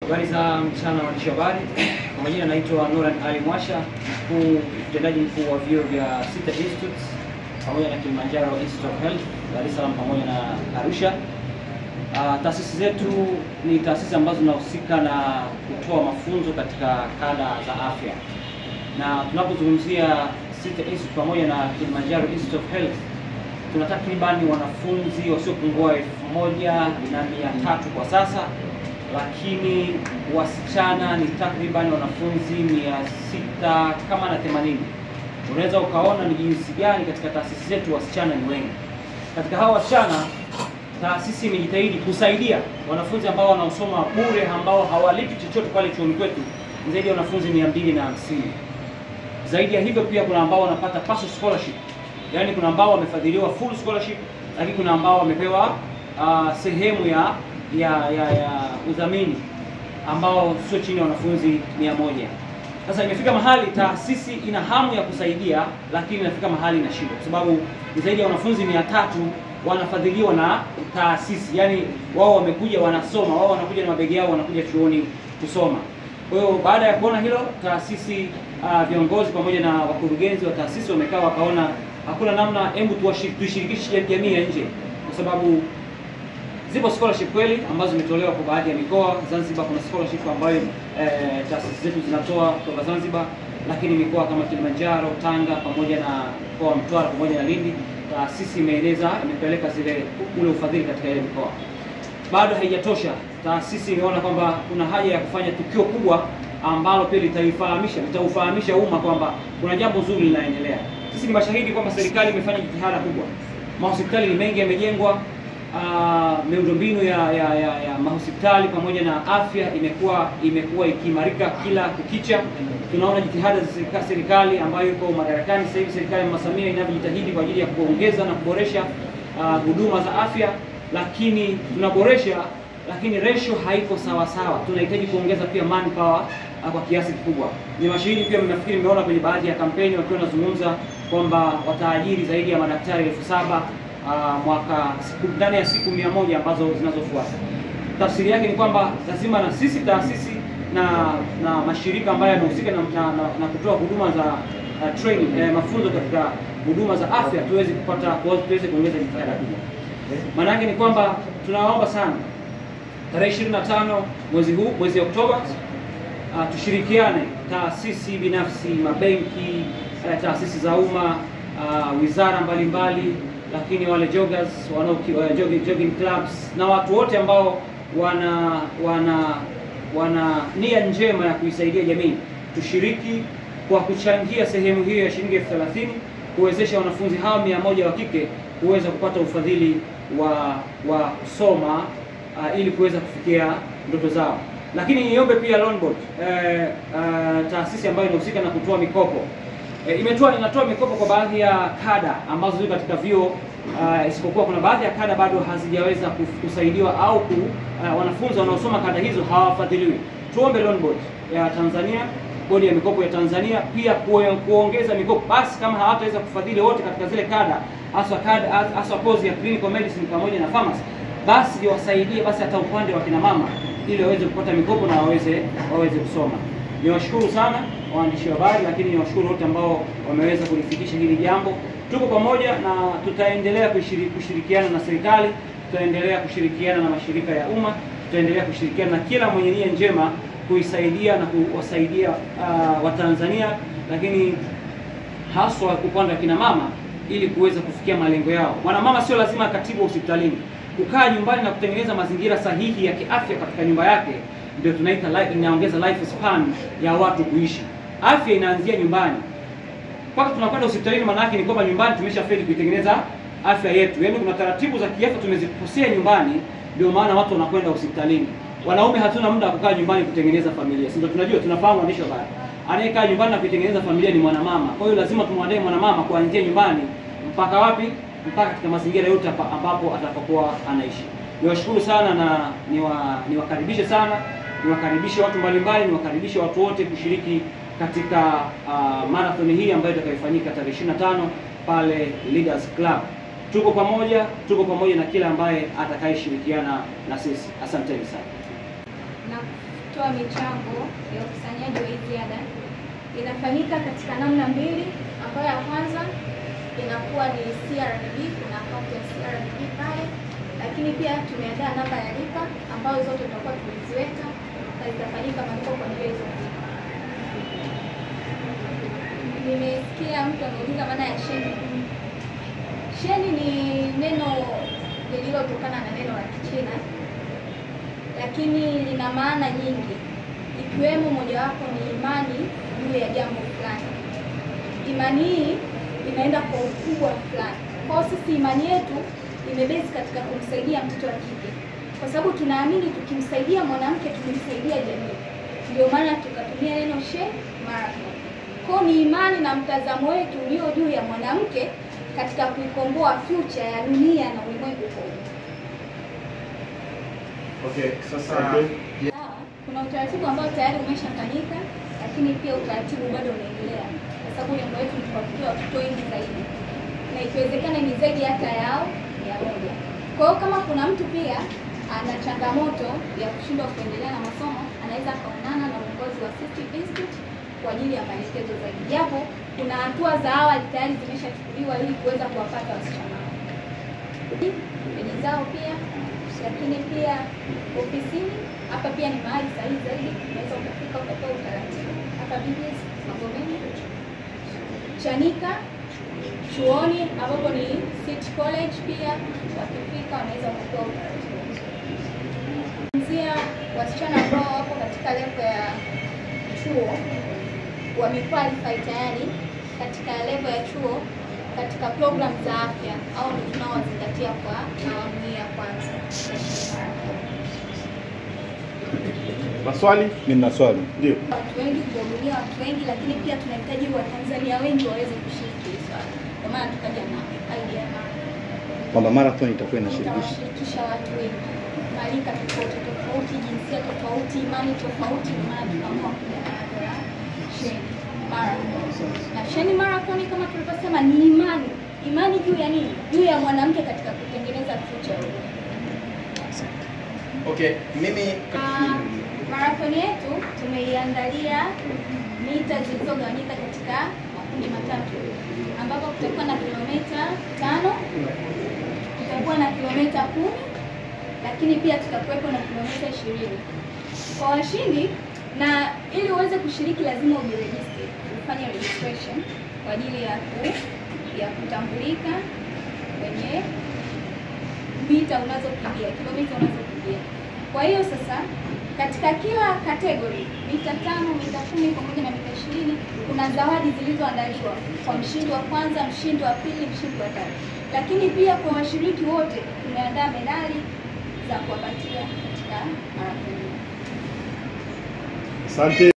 Habari za mchana waandishi habari. Kwa majina naitwa Noran Ali Mwasha, mtendaji mkuu wa vyuo vya Sita Institutes pamoja na Kilimanjaro Institute of Health, Dar es Salaam pamoja na Arusha. Taasisi zetu ni taasisi ambazo zinahusika na kutoa mafunzo katika kada za afya. Na tunapozungumzia Sita Institute pamoja na Kilimanjaro Institute of Health, tuna takribani wanafunzi wasiopungua 1,300 kwa sasa, lakini wasichana ni takribani wanafunzi 600 kama na 80. Unaweza ukaona ni jinsi gani katika taasisi zetu wasichana ni wengi. Katika hao wasichana, taasisi imejitahidi kusaidia wanafunzi ambao wanaosoma bure, ambao hawalipi chochote pale chuoni kwetu, zaidi ya wanafunzi 250. Zaidi ya hivyo pia kuna ambao wanapata partial scholarship. Yaani kuna ambao wamefadhiliwa full scholarship, lakini kuna ambao wamepewa sehemu ya udhamini ambao sio chini ya wanafunzi 100. Sasa imefika mahali taasisi ina hamu ya kusaidia, lakini inafika mahali ina shida, kwa sababu zaidi ya wanafunzi 300 wanafadhiliwa na taasisi. Yaani wao wamekuja wanasoma, wao wanakuja na mabegi yao, wanakuja chuoni kusoma. Kwa hiyo baada ya kuona hilo, taasisi viongozi pamoja na wakurugenzi wa taasisi wamekaa wakaona hakuna namna, hebu tushirikishe jamii ya nje, kwa sababu zipo scholarship kweli ambazo zimetolewa kwa baadhi ya mikoa. Zanzibar kuna scholarship ambayo taasisi zetu zinatoa kutoka Zanzibar, lakini mikoa kama Kilimanjaro, Tanga pamoja na mkoa wa Mtwara pamoja na Lindi, taasisi imepeleka ule ufadhili katika ile mikoa. Bado haijatosha. Taasisi imeona kwamba kuna haja ya kufanya tukio kubwa ambalo pia litaufahamisha umma kwamba kuna jambo zuri linaendelea. Sisi ni mashahidi kwamba serikali imefanya jitihada kubwa. Mahospitali ni mengi yamejengwa, miundombinu ya mahospitali pamoja na afya imekuwa ikiimarika kila kukicha. Tunaona jitihada za serikali ambayo iko madarakani sasa hivi, serikali ya Mama Samia inavyojitahidi kwa ajili ya kuongeza na kuboresha huduma za afya, lakini tunaboresha, lakini ratio haiko sawa sawa. Tunahitaji kuongeza pia manpower kwa kiasi kikubwa. Ni mashahidi pia, mnafikiri mmeona kwenye baadhi ya kampeni wakiwa wanazungumza kwamba wataajiri zaidi ya madaktari 7,000 ndani ya siku 100 ambazo zinazofuata. Tafsiri yake ni kwamba lazima na sisi taasisi na mashirika ambayo yanahusika na kutoa huduma za training, mafunzo katika huduma za afya tuweze kuongeza jitihada kubwa. Maana yake ni kwamba tunaomba sana tarehe 25 mwezi Oktoba, tushirikiane, taasisi binafsi, mabenki, taasisi za umma, wizara mbalimbali, lakini wale joggers, jogging clubs na watu wote ambao wana nia njema ya kuisaidia jamii, tushiriki kwa kuchangia sehemu hiyo ya shilingi 30,000 kuwezesha wanafunzi hao 100 wa kike kuweza kupata ufadhili wa kusoma ili kuweza kufikia ndoto zao. Lakini niombe pia Loan Board, taasisi ambayo inahusika na kutoa mikopo, inatoa mikopo kwa baadhi ya kada ambazo ziko katika vyuo, isipokuwa kuna baadhi ya kada bado hazijaweza kusaidiwa au wanafunzi wanaosoma kada hizo hawafadhiliwi. Tuombe Loan Board ya Tanzania, bodi ya mikopo ya Tanzania pia kuongeza mikopo, basi kama hawataweza kufadhili wote katika zile kada, hasa kozi ya clinical medicine pamoja na pharmacy, basi wasaidie basi hata upande wa kina mama ili waweze kupata mikopo na waweze kusoma. Niwashukuru sana waandishi wa habari, lakini niwashukuru wote ambao wameweza kulifikisha hili jambo. Tuko pamoja na tutaendelea kushirikiana na serikali, tutaendelea kushirikiana na mashirika ya umma, tutaendelea kushirikiana na kila mwenye nia njema kuisaidia na kuwasaidia Watanzania, lakini haswa upande wa kina mama ili kuweza kufikia malengo yao. Mwanamama sio lazima akatibu hospitalini. Kukaa nyumbani na kutengeneza mazingira sahihi ya kiafya katika nyumba yake ndio tunaita inaongeza life span ya watu kuishi. Afya inaanzia nyumbani. Mpaka tunakwenda hospitalini, maana yake ni kwamba nyumbani tumeshafeli kuitengeneza afya yetu. Yaani kuna taratibu za kiafya tumezikosea nyumbani, ndio maana watu wanakwenda hospitalini. Wanaume hatuna muda wa kukaa nyumbani kutengeneza familia. Sisi tunajua, tunafahamu waandishi wa habari. Anayekaa nyumbani na kutengeneza familia ni mwanamama. Kwa hiyo lazima tumwandae mwanamama kuanzia nyumbani mpaka wapi? Mpaka katika mazingira yote ambapo atakapokuwa anaishi. Niwashukuru sana na niwakaribishe sana, niwakaribishe watu mbalimbali, niwakaribishe watu wote kushiriki katika marathon hii ambayo itakayofanyika tarehe 25 pale Leaders Club. Tuko pamoja na kila ambaye atakayeshirikiana na sisi. Asanteni sana. kutoa michango ya ukusanyaji wa ziada inafanyika katika namna mbili, ambayo ya kwanza inakuwa ni CRDB, kuna akaunti ya CRDB pale, lakini pia tumeandaa namba ya lipa ambazo zote tutakuwa tumeziweka na zitafanyika malipo kwa njia hizo. Nimesikia mtu ameuliza maana ya sheni. Sheni ni neno lililotokana na neno la Kichina, lakini lina maana nyingi, ikiwemo mojawapo ni imani juu ya jambo fulani. Imani hii inaenda kwa ukubwa fulani. Kwa sisi imani yetu imebezi katika kumsaidia mtoto wa kike, kwa sababu tunaamini tukimsaidia mwanamke tumemsaidia jamii. Ndio maana tukatumia neno Sheni Marathon. Kwa ni imani na mtazamo wetu ulio juu ya mwanamke katika kuikomboa future ya dunia na ulimwengu huu. Okay, sasa kuna utaratibu ambao tayari umeshafanyika, lakini pia utaratibu bado unaendelea, kwa sababu lengo letu ni kuwafikia watoto wengi zaidi, na ikiwezekana ni zaidi hata yao 100. Kwa hiyo kama kuna mtu pia ana changamoto ya kushindwa kuendelea na masomo, anaweza kaonana na uongozi wa City Institute kwa ajili ya maelekezo zaidi, japo kuna hatua za awali tayari zimeshachukuliwa ili kuweza kuwapata wasichana peji zao pia. Lakini pia ofisini hapa pia ni mahali sahihi zaidi, unaweza ukafika ukatoa utaratibu hapa BBS Magomeni, Chanika, chuoni ambapo ni City College pia wakifika wanaweza kutoa utaratibu. Kuanzia wasichana ambao wapo katika level ya chuo wamequalify tayari katika level ya chuo katika program za afya, au ndio tunaozingatia kwa awamu ya kwanza. Maswali? Nina swali. Ndio. Watu wengi kuhudhuria, watu wengi, lakini pia tunahitaji Watanzania wengi waweze kushiriki swali. Kwa maana tukaja na idea kwamba marathon itakuwa inashirikisha watu wengi, marika tofauti tofauti, jinsia tofauti, imani tofauti, maana tunaamua kuja na Sheni Marathon. Na Sheni Marathon kama tulivyosema ni imani juu ya nini? Juu ya mwanamke katika kutengeneza future. Okay, mimi marathon yetu tumeiandalia mita zilizogawanyika katika makundi matatu, ambapo kutakuwa na kilomita 5, tutakuwa na kilomita 10, lakini pia tutakuwepo na kilomita 20. Kwa washindi, na ili uweze kushiriki lazima ujiregister, ufanye registration kwa ajili ya kutambulika kwenye mita unazokimbia, kilomita unazokimbia. Kwa hiyo sasa katika kila category, mita 5, mita 10 pamoja na mita 20, kuna zawadi zilizoandaliwa kwa mshindi wa kwanza, mshindi wa pili, mshindi wa tatu. Lakini pia kwa washiriki wote tumeandaa medali za kuwapatia katika marathon. Asante.